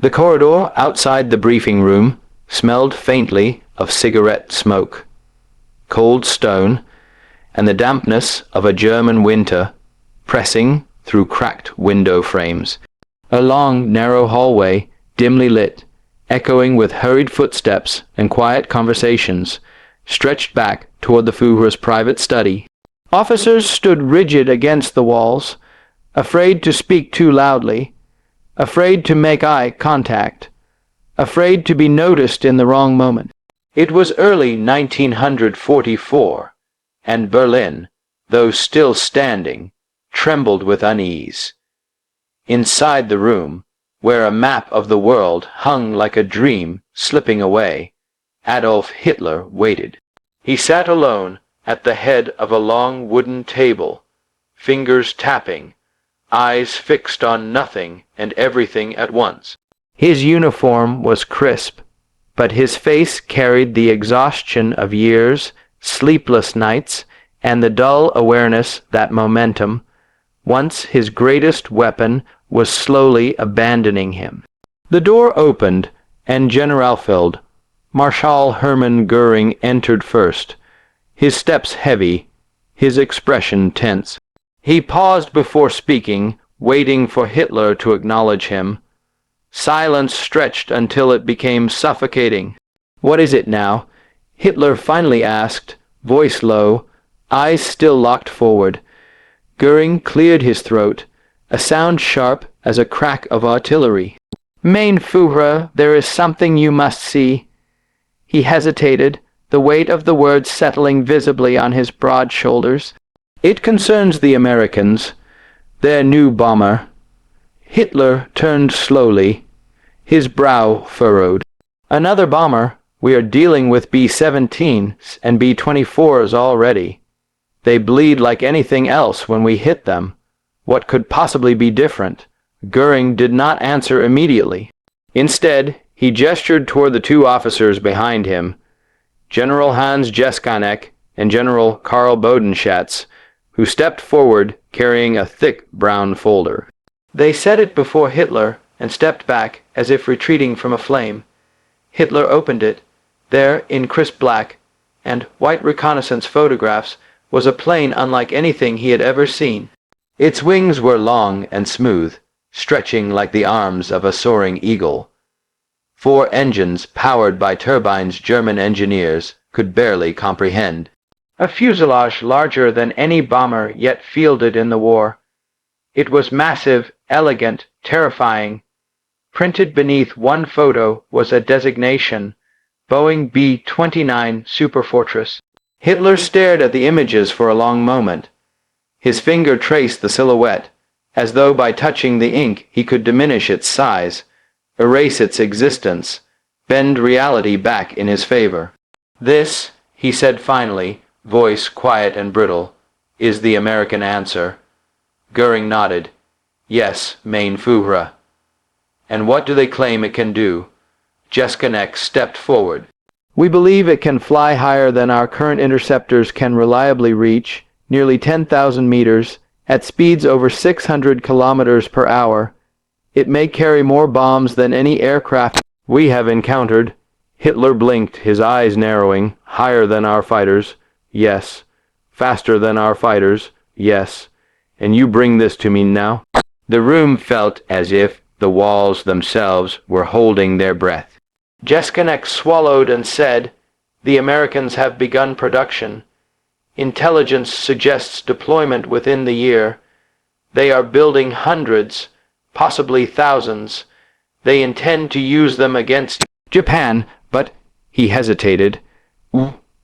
The corridor outside the briefing room smelled faintly of cigarette smoke, cold stone, and the dampness of a German winter pressing through cracked window frames. A long, narrow hallway, dimly lit, echoing with hurried footsteps and quiet conversations, stretched back toward the Führer's private study. Officers stood rigid against the walls, afraid to speak too loudly, afraid to make eye contact, afraid to be noticed in the wrong moment. It was early 1944, and Berlin, though still standing, trembled with unease. Inside the room, where a map of the world hung like a dream slipping away, Adolf Hitler waited. He sat alone at the head of a long wooden table, fingers tapping, eyes fixed on nothing and everything at once. His uniform was crisp, but his face carried the exhaustion of years, sleepless nights, and the dull awareness that momentum, once his greatest weapon, was slowly abandoning him. The door opened, and Generalfeld, Marshal Hermann Göring, entered first, his steps heavy, his expression tense. He paused before speaking, waiting for Hitler to acknowledge him. Silence stretched until it became suffocating. "What is it now?" Hitler finally asked, voice low, eyes still locked forward. Göring cleared his throat, a sound sharp as a crack of artillery. "Mein Führer, there is something you must see." He hesitated, the weight of the words settling visibly on his broad shoulders. "It concerns the Americans, their new bomber." Hitler turned slowly, his brow furrowed. "Another bomber. We are dealing with B-17s and B-24s already. They bleed like anything else when we hit them. What could possibly be different?" Göring did not answer immediately. Instead, he gestured toward the two officers behind him, General Hans Jeskanek and General Karl Bodenschatz, who stepped forward carrying a thick brown folder. They set it before Hitler and stepped back as if retreating from a flame. Hitler opened it. There, in crisp black and white reconnaissance photographs, was a plane unlike anything he had ever seen. Its wings were long and smooth, stretching like the arms of a soaring eagle. 4 engines powered by turbines German engineers could barely comprehend. A fuselage larger than any bomber yet fielded in the war. It was massive, elegant, terrifying. Printed beneath one photo was a designation, Boeing B-29 Superfortress. Hitler stared at the images for a long moment. His finger traced the silhouette, as though by touching the ink he could diminish its size, erase its existence, bend reality back in his favor. "This," he said finally, voice quiet and brittle, "is the American answer." Göring nodded. "Yes, mein Führer." "And what do they claim it can do?" Jeskanek stepped forward. "We believe it can fly higher than our current interceptors can reliably reach, nearly 10,000 meters, at speeds over 600 kilometers per hour. It may carry more bombs than any aircraft we have encountered." Hitler blinked, his eyes narrowing. "Higher than our fighters? Yes. Faster than our fighters? Yes. And you bring this to me now?" The room felt as if the walls themselves were holding their breath. Jeskanek swallowed and said, "The Americans have begun production. Intelligence suggests deployment within the year. They are building hundreds, possibly thousands. They intend to use them against Japan, but," he hesitated,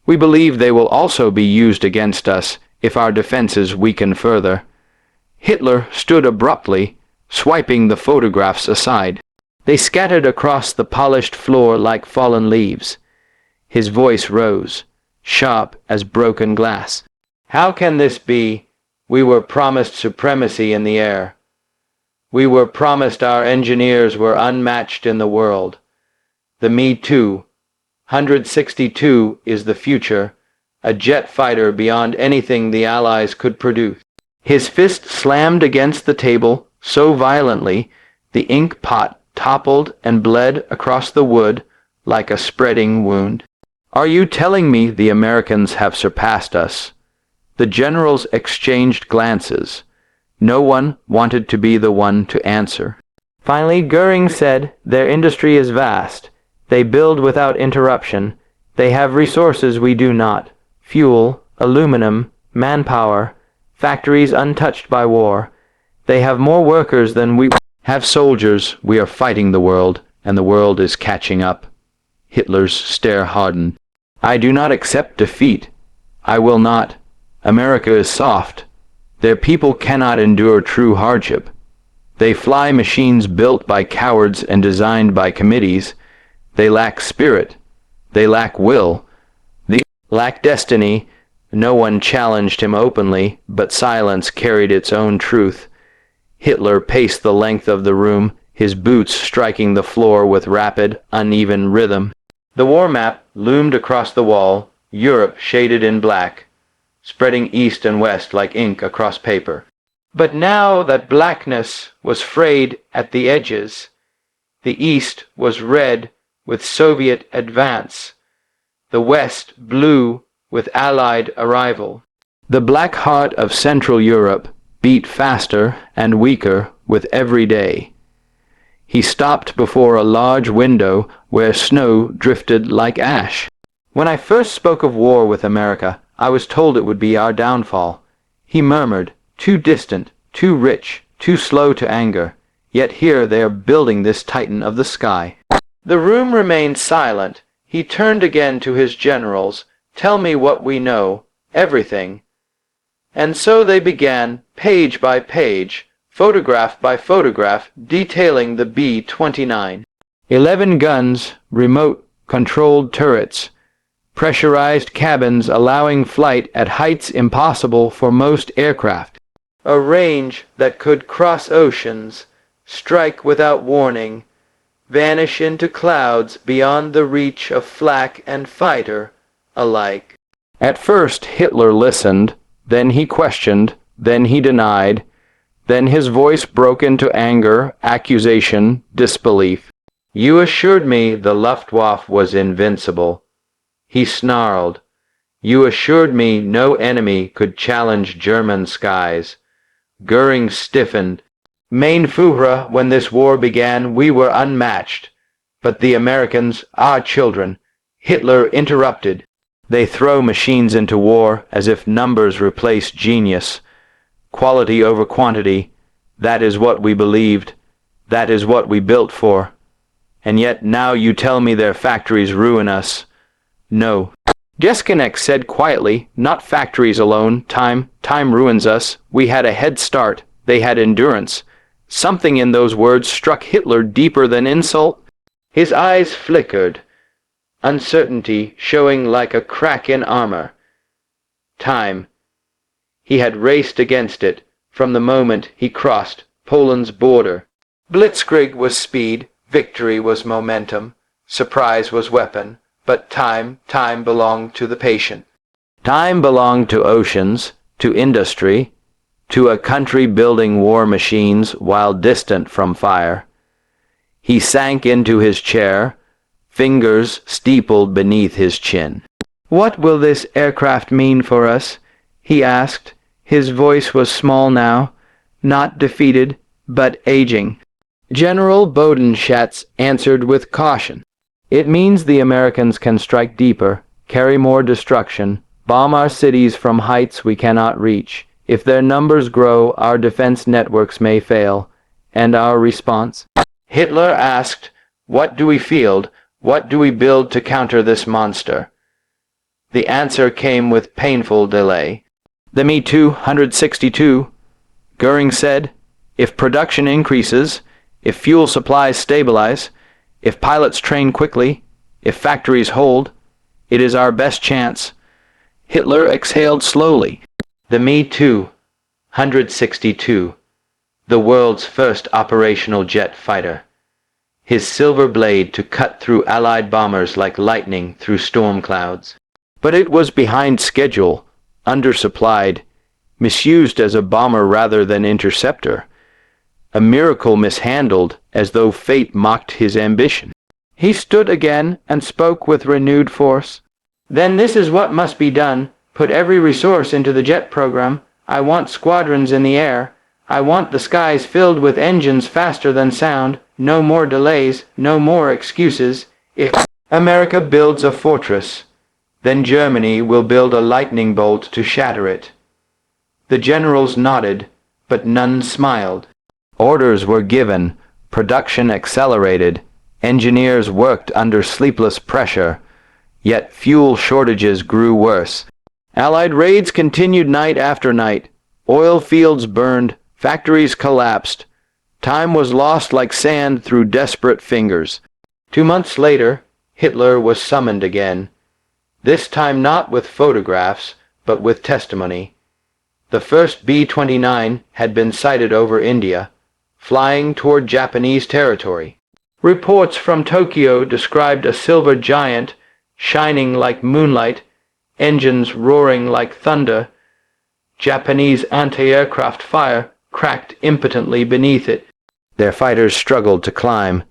"we believe they will also be used against us if our defenses weaken further." Hitler stood abruptly, swiping the photographs aside. They scattered across the polished floor like fallen leaves. His voice rose, sharp as broken glass. "How can this be? We were promised supremacy in the air. We were promised our engineers were unmatched in the world. The Me-2, 162 is the future, a jet fighter beyond anything the Allies could produce." His fist slammed against the table so violently the ink pot toppled and bled across the wood like a spreading wound. Are you telling me the Americans have surpassed us? The generals exchanged glances. No one wanted to be the one to answer. Finally, Goering said, their industry is vast. They build without interruption. They have resources we do not. Fuel, aluminum, manpower, factories untouched by war. They have more workers than we have soldiers. We are fighting the world, and the world is catching up. Hitler's stare hardened. I do not accept defeat. I will not. America is soft. Their people cannot endure true hardship. They fly machines built by cowards and designed by committees. They lack spirit. They lack will. They lack destiny. No one challenged him openly, but silence carried its own truth. Hitler paced the length of the room, his boots striking the floor with rapid, uneven rhythm. The war map loomed across the wall, Europe shaded in black, spreading east and west like ink across paper. But now that blackness was frayed at the edges, the east was red with Soviet advance, the west blue with Allied arrival. The black heart of Central Europe beat faster and weaker with every day. He stopped before a large window where snow drifted like ash. When I first spoke of war with America, I was told it would be our downfall. He murmured, too distant, too rich, too slow to anger. Yet here they are building this titan of the sky. The room remained silent. He turned again to his generals. Tell me what we know, everything. And so they began, page by page, photograph by photograph, detailing the B-29. 11 guns, remote-controlled turrets, pressurized cabins allowing flight at heights impossible for most aircraft. A range that could cross oceans, strike without warning, vanish into clouds beyond the reach of flak and fighter alike. At first Hitler listened, then he questioned, then he denied, then his voice broke into anger, accusation, disbelief. You assured me the Luftwaffe was invincible. He snarled. You assured me no enemy could challenge German skies. Goering stiffened. Mein Führer, when this war began, we were unmatched. But the Americans, our children, Hitler interrupted. They throw machines into war as if numbers replace genius. Quality over quantity. That is what we believed. That is what we built for. And yet now you tell me their factories ruin us. No. Jeskinek said quietly, not factories alone. Time ruins us. We had a head start. They had endurance. Something in those words struck Hitler deeper than insult. His eyes flickered, uncertainty showing like a crack in armor. Time. He had raced against it from the moment he crossed Poland's border. Blitzkrieg was speed, victory was momentum, surprise was weapon, but time belonged to the patient. Time belonged to oceans, to industry, to a country building war machines while distant from fire. He sank into his chair, fingers steepled beneath his chin. What will this aircraft mean for us? He asked. His voice was small now, not defeated, but aging. General Bodenschatz answered with caution. It means the Americans can strike deeper, carry more destruction, bomb our cities from heights we cannot reach. If their numbers grow, our defense networks may fail. And our response? Hitler asked, what do we field? What do we build to counter this monster? The answer came with painful delay. The Me-262, Goering said, if production increases, if fuel supplies stabilize, if pilots train quickly, if factories hold, it is our best chance. Hitler exhaled slowly. The Me-262, the world's first operational jet fighter. His silver blade to cut through Allied bombers like lightning through storm clouds. But it was behind schedule, undersupplied, misused as a bomber rather than interceptor. A miracle mishandled, as though fate mocked his ambition. He stood again and spoke with renewed force. "Then this is what must be done. Put every resource into the jet program. I want squadrons in the air. I want the skies filled with engines faster than sound. No more delays, no more excuses. If America builds a fortress, then Germany will build a lightning bolt to shatter it." The generals nodded, but none smiled. Orders were given, production accelerated, engineers worked under sleepless pressure, yet fuel shortages grew worse. Allied raids continued night after night. Oil fields burned, factories collapsed. Time was lost like sand through desperate fingers. 2 months later, Hitler was summoned again, this time not with photographs, but with testimony. The first B-29 had been sighted over India, flying toward Japanese territory. Reports from Tokyo described a silver giant, shining like moonlight, engines roaring like thunder. Japanese anti-aircraft fire cracked impotently beneath it. Their fighters struggled to climb.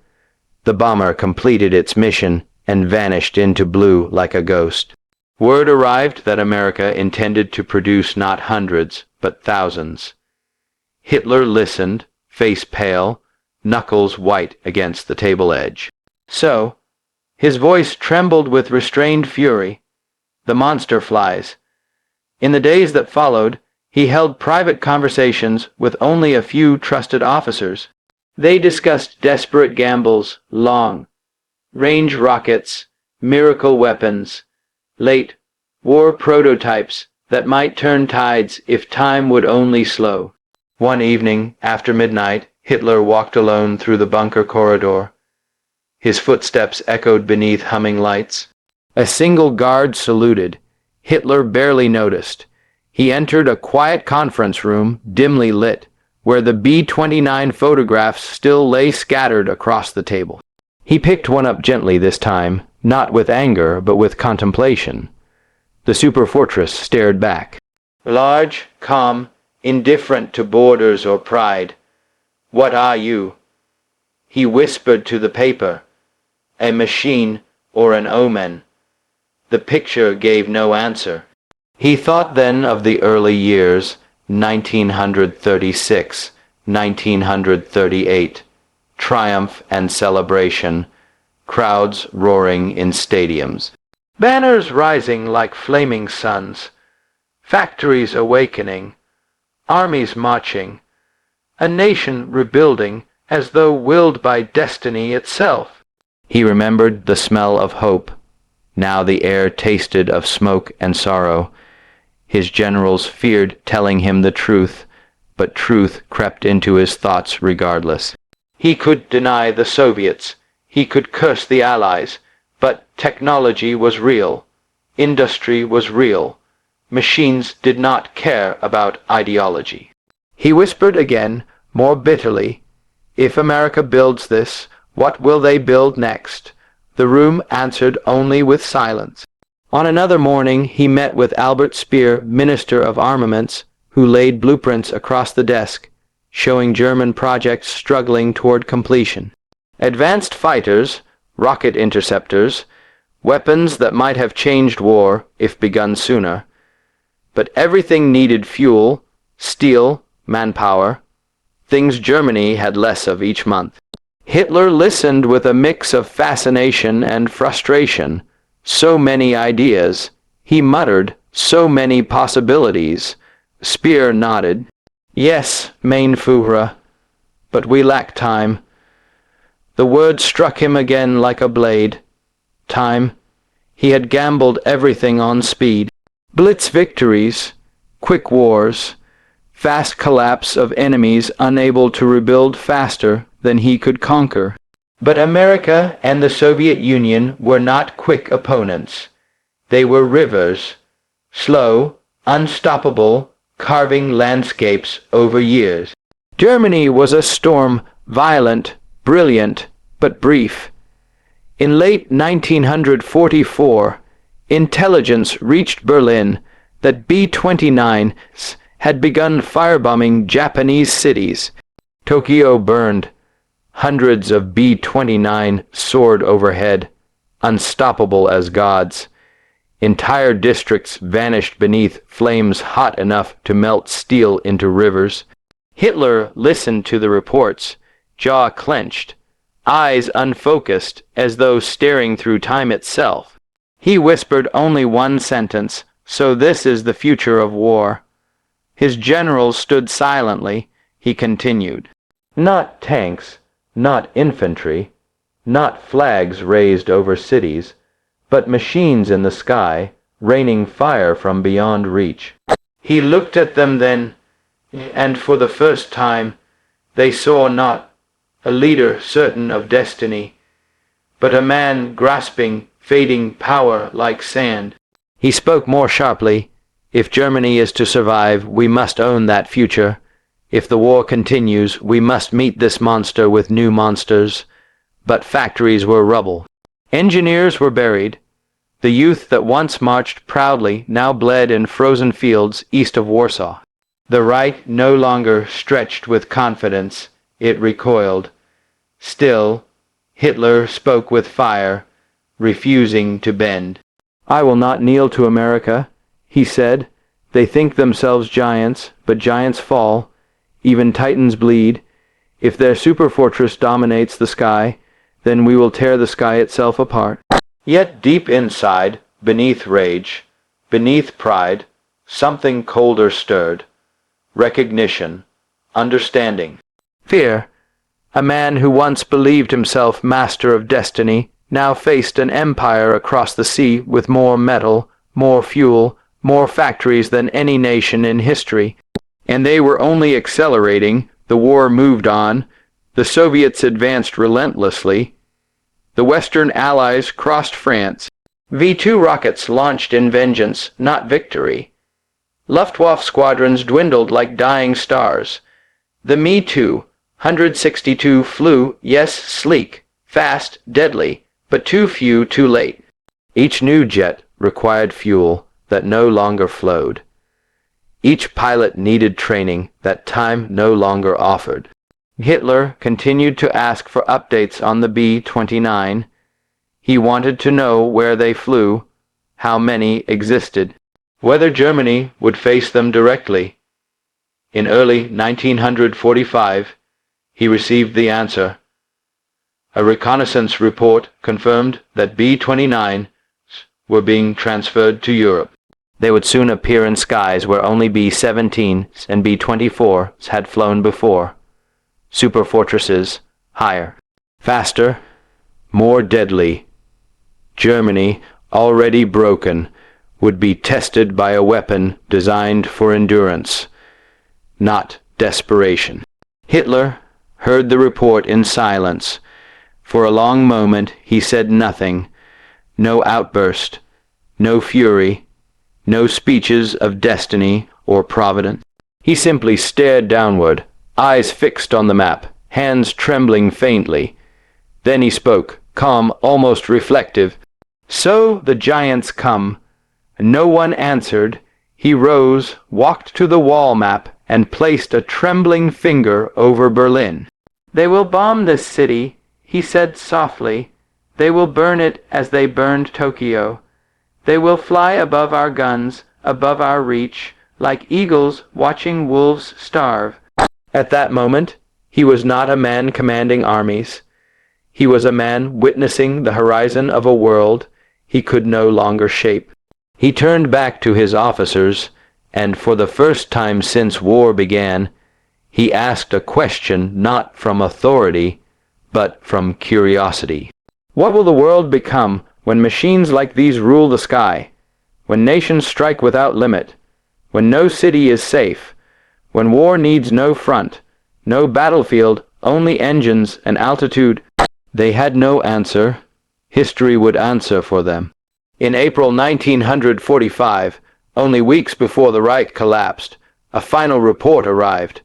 The bomber completed its mission and vanished into blue like a ghost. Word arrived that America intended to produce not hundreds, but thousands. Hitler listened, face pale, knuckles white against the table edge. So, his voice trembled with restrained fury. The monster flies. In the days that followed, he held private conversations with only a few trusted officers. They discussed desperate gambles, long-range rockets, miracle weapons, late war prototypes that might turn tides if time would only slow. One evening, after midnight, Hitler walked alone through the bunker corridor. His footsteps echoed beneath humming lights. A single guard saluted. Hitler barely noticed. He entered a quiet conference room, dimly lit, where the B-29 photographs still lay scattered across the table. He picked one up gently this time, not with anger, but with contemplation. The Superfortress stared back. Large, calm, indifferent to borders or pride. "What are you?" He whispered to the paper. "A machine or an omen?" The picture gave no answer. He thought then of the early years, 1936, 1938, triumph and celebration, crowds roaring in stadiums, banners rising like flaming suns, factories awakening, armies marching, a nation rebuilding as though willed by destiny itself. He remembered the smell of hope. Now the air tasted of smoke and sorrow. His generals feared telling him the truth, but truth crept into his thoughts regardless. He could deny the Soviets, he could curse the Allies, but technology was real, industry was real, machines did not care about ideology. He whispered again, more bitterly, "If America builds this, what will they build next?" The room answered only with silence. On another morning he met with Albert Speer, Minister of Armaments, who laid blueprints across the desk, showing German projects struggling toward completion. Advanced fighters, rocket interceptors, weapons that might have changed war if begun sooner. But everything needed fuel, steel, manpower, things Germany had less of each month. Hitler listened with a mix of fascination and frustration. So many ideas. He muttered, so many possibilities. Speer nodded. "Yes, mein Führer, but we lack time." The word struck him again like a blade. Time. He had gambled everything on speed. Blitz victories, quick wars, fast collapse of enemies unable to rebuild faster than he could conquer. But America and the Soviet Union were not quick opponents. They were rivers, slow, unstoppable, carving landscapes over years. Germany was a storm, violent, brilliant, but brief. In late 1944, intelligence reached Berlin that B-29s had begun firebombing Japanese cities. Tokyo burned. Hundreds of B-29 soared overhead, unstoppable as gods. Entire districts vanished beneath flames hot enough to melt steel into rivers. Hitler listened to the reports, jaw clenched, eyes unfocused as though staring through time itself. He whispered only one sentence, "So this is the future of war." His generals stood silently. He continued, "Not tanks, not infantry, not flags raised over cities, but machines in the sky, raining fire from beyond reach." He looked at them then, and for the first time they saw not a leader certain of destiny, but a man grasping fading power like sand. He spoke more sharply. "If Germany is to survive, we must own that future. If the war continues, we must meet this monster with new monsters." But factories were rubble. Engineers were buried. The youth that once marched proudly now bled in frozen fields east of Warsaw. The right no longer stretched with confidence, it recoiled. Still, Hitler spoke with fire, refusing to bend. "I will not kneel to America," he said. "They think themselves giants, but giants fall. Even titans bleed. If their superfortress dominates the sky, then we will tear the sky itself apart." Yet deep inside, beneath rage, beneath pride, something colder stirred. Recognition, understanding, fear. A man who once believed himself master of destiny now faced an empire across the sea with more metal, more fuel, more factories than any nation in history. And they were only accelerating. The war moved on. The Soviets advanced relentlessly. The Western Allies crossed France. V-2 rockets launched in vengeance, not victory. Luftwaffe squadrons dwindled like dying stars. The Me-2, 162 flew, yes, sleek, fast, deadly, but too few, too late. Each new jet required fuel that no longer flowed. Each pilot needed training that time no longer offered. Hitler continued to ask for updates on the B-29. He wanted to know where they flew, how many existed, whether Germany would face them directly. In early 1945, he received the answer. A reconnaissance report confirmed that B-29s were being transferred to Europe. They would soon appear in skies where only B-17s and B-24s had flown before. Superfortresses higher, faster, more deadly. Germany, already broken, would be tested by a weapon designed for endurance, not desperation. Hitler heard the report in silence. For a long moment he said nothing. No outburst, no fury, no speeches of destiny or providence. He simply stared downward, eyes fixed on the map, hands trembling faintly. Then he spoke, calm, almost reflective. "So the giants come." No one answered. He rose, walked to the wall map, and placed a trembling finger over Berlin. "They will bomb this city," he said softly. "They will burn it as they burned Tokyo. They will fly above our guns, above our reach, like eagles watching wolves starve." At that moment, he was not a man commanding armies. He was a man witnessing the horizon of a world he could no longer shape. He turned back to his officers, and for the first time since war began, he asked a question not from authority, but from curiosity. What will the world become when machines like these rule the sky? When nations strike without limit? When no city is safe? When war needs no front, no battlefield, only engines and altitude? They had no answer. History would answer for them. In April 1945, only weeks before the Reich collapsed, a final report arrived.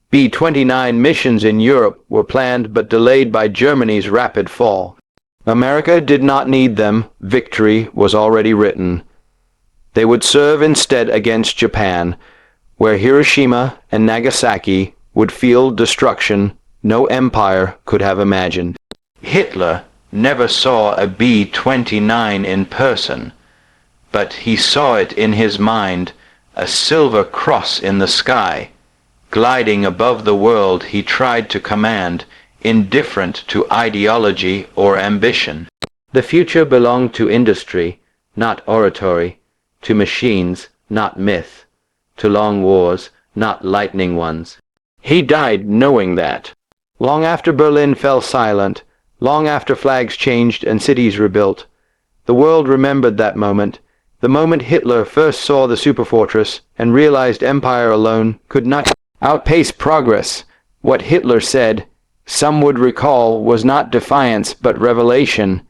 B-29 missions in Europe were planned but delayed by Germany's rapid fall. America did not need them. Victory was already written. They would serve instead against Japan, where Hiroshima and Nagasaki would feel destruction, no empire could have imagined. Hitler never saw a B-29 in person, but he saw it in his mind, a silver cross in the sky, gliding above the world he tried to command, indifferent to ideology or ambition. The future belonged to industry, not oratory, to machines, not myth, to long wars, not lightning ones. He died knowing that. Long after Berlin fell silent, long after flags changed and cities rebuilt, the world remembered that moment, the moment Hitler first saw the Superfortress and realized empire alone could not outpace progress. What Hitler said, some would recall, was not defiance but revelation.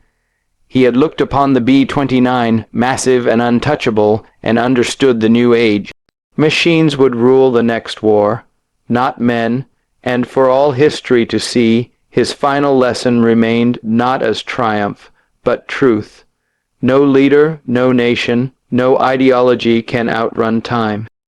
He had looked upon the B-29, massive and untouchable, and understood the new age. Machines would rule the next war, not men, and for all history to see, his final lesson remained not as triumph, but truth. No leader, no nation, no ideology can outrun time.